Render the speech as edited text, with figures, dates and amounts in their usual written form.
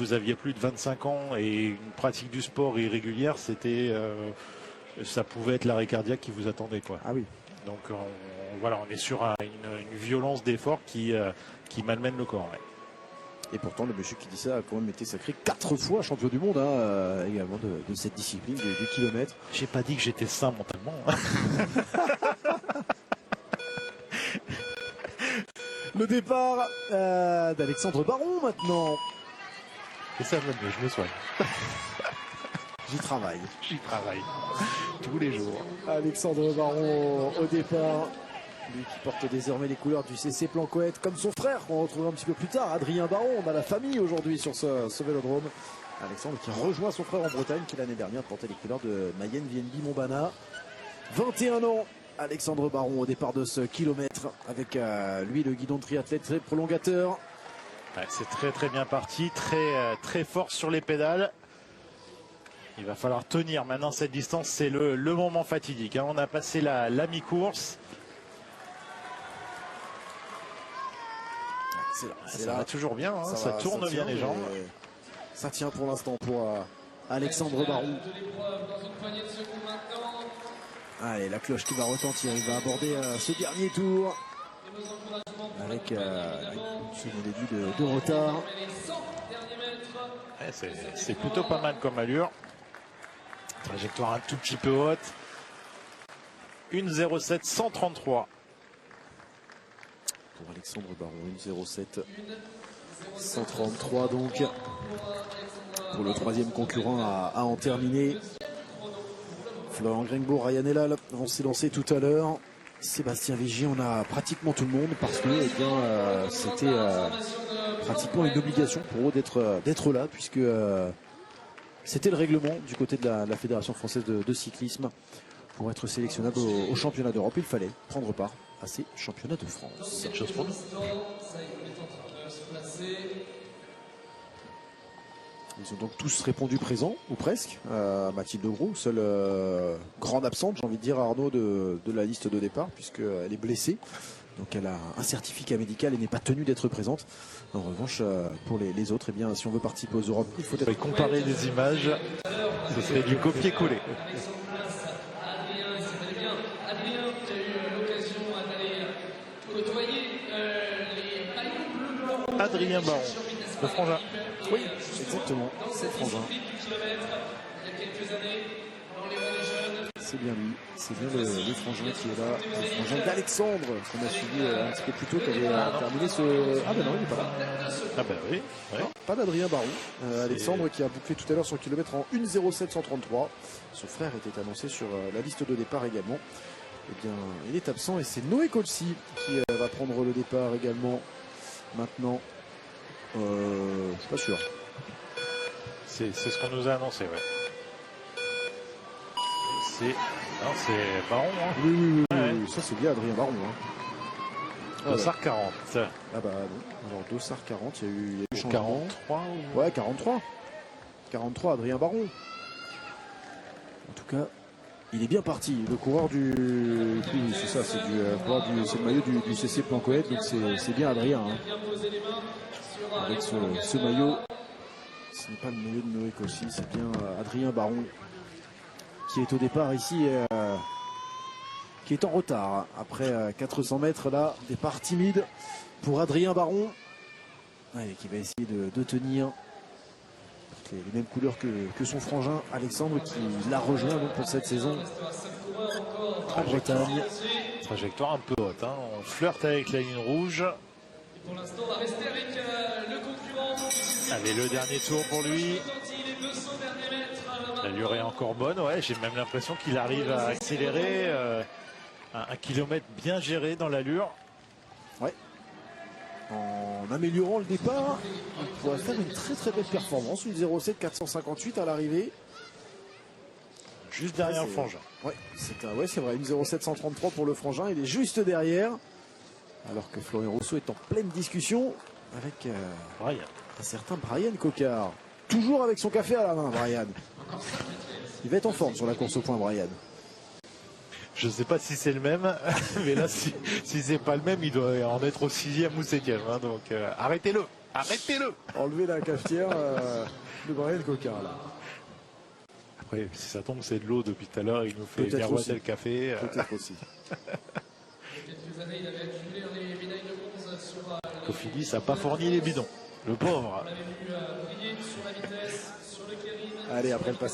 vous aviez plus de 25 ans et une pratique du sport irrégulière, ça pouvait être l'arrêt cardiaque qui vous attendait, quoi. Ah oui. Donc voilà, on est sur une violence d'effort qui malmène le corps. Ouais. Et pourtant, le monsieur qui dit ça a quand même été sacré 4 fois champion du monde, également de cette discipline du kilomètre. J'ai pas dit que j'étais sain mentalement. Le départ d'Alexandre Baron maintenant. Et ça, je me soigne. J'y travaille. J'y travaille. Tous les jours. Alexandre Baron au départ. Lui qui porte désormais les couleurs du CC Plancoët, comme son frère qu'on retrouvera un petit peu plus tard, Adrien Baron. On a la famille aujourd'hui sur ce vélodrome. Alexandre qui rejoint son frère en Bretagne, qui l'année dernière portait les couleurs de Mayenne VNB Montbana. 21 ans, Alexandre Baron au départ de ce kilomètre, avec lui le guidon de triathlète très prolongateur. Ouais, c'est très très bien parti, très fort sur les pédales. Il va falloir tenir maintenant cette distance, c'est le moment fatidique. Hein. On a passé la mi-course. Ça va toujours bien, hein. ça tourne bien les jambes. Ça tient pour l'instant pour Alexandre Baron. Allez, la cloche qui va retentir, il va aborder ce dernier tour avec ce début de retard. Ouais, c'est plutôt pas mal comme allure. Trajectoire un tout petit peu haute. 1,07 133. Pour Alexandre Baron, 1,07 133 donc pour le troisième concurrent à en terminer. Florian Grengbo, Ryan Elal vont s'élancer tout à l'heure. Sébastien Vigier, on a pratiquement tout le monde parce que c'était pratiquement une obligation pour eux d'être là, puisque c'était le règlement du côté de la Fédération française de cyclisme. Pour être sélectionnable au championnat d'Europe, il fallait prendre part à ces championnats de France. C'est une chose pour nous. Ils ont donc tous répondu présent, ou presque. Mathilde Gros, seule grande absente, j'ai envie de dire, Arnaud, de la liste de départ, puisqu'elle est blessée. Donc elle a un certificat médical et n'est pas tenue d'être présente. En revanche, pour les autres, eh bien, si on veut participer aux Europes, il faut être... Comparer les images, ce serait du copier-coller. Adrien Baron, le frangin. Oui, exactement, c'est le frangin. C'est bien lui, c'est bien le frangin qui est là, le frangin d'Alexandre, qu'on a suivi un petit peu plus tôt, qui avait terminé ce... Ah ben non, il n'est pas là. Ah ben oui. Ouais. Non, pas d'Adrien Baron. Alexandre qui a bouclé tout à l'heure son kilomètre en 1,07 133. Son frère était annoncé sur la liste de départ également. Eh bien, il est absent et c'est Noé Colsi qui va prendre le départ également maintenant. Je suis pas sûr. C'est ce qu'on nous a annoncé, ouais. C'est Baron. Hein. Oui, ouais. Ça c'est bien Adrien Baron. Hein. Dossard 40. Ah bah non. Alors Dossard 40, il y a eu changement. 43 ou... Ouais, 43. 43, Adrien Baron. En tout cas, il est bien parti. Le coureur du... C'est ça, c'est le maillot du CC Plancoët, donc c'est bien Adrien. Hein. Avec ce maillot, ce n'est pas le maillot de Noé Colsi, c'est bien Adrien Baron qui est au départ ici, qui est en retard après 400 mètres là, départ timide pour Adrien Baron, qui va essayer de tenir les mêmes couleurs que son frangin Alexandre, qui l'a rejoint donc pour cette saison en Bretagne. Trajectoire un peu haute, hein. On flirte avec la ligne rouge. Pour l'instant, on va rester avec le concurrent. Allez, le dernier tour pour lui. L'allure est encore bonne, ouais. J'ai même l'impression qu'il arrive à accélérer. Un kilomètre bien géré dans l'allure. Ouais. En améliorant le départ, il pourrait faire une très très belle performance. Une 0,7 458 à l'arrivée. Juste derrière le frangin. Ouais, c'est vrai. Une 0,7 133 pour le frangin. Il est juste derrière. Alors que Florian Rousseau est en pleine discussion avec un certain Brian Coquard. Toujours avec son café à la main, Brian. Il va être en forme sur la course au point, Brian. Je ne sais pas si c'est le même, mais là, si c'est pas le même, il doit en être au 6e ou 7e. Hein, donc arrêtez-le. Arrêtez-le. Enlever la cafetière de Brian Coquin là. Après, si ça tombe, c'est de l'eau depuis tout à l'heure. Il nous fait Peut-être miroiter aussi. le café. Peut-être aussi. Quelques années, il avait accumulé les médailles de bronze sur Cofidis n'a pas fourni les bidons. Le pauvre. on l'avait vu briller sur la vitesse, sur le Kérine. Allez, après le passage.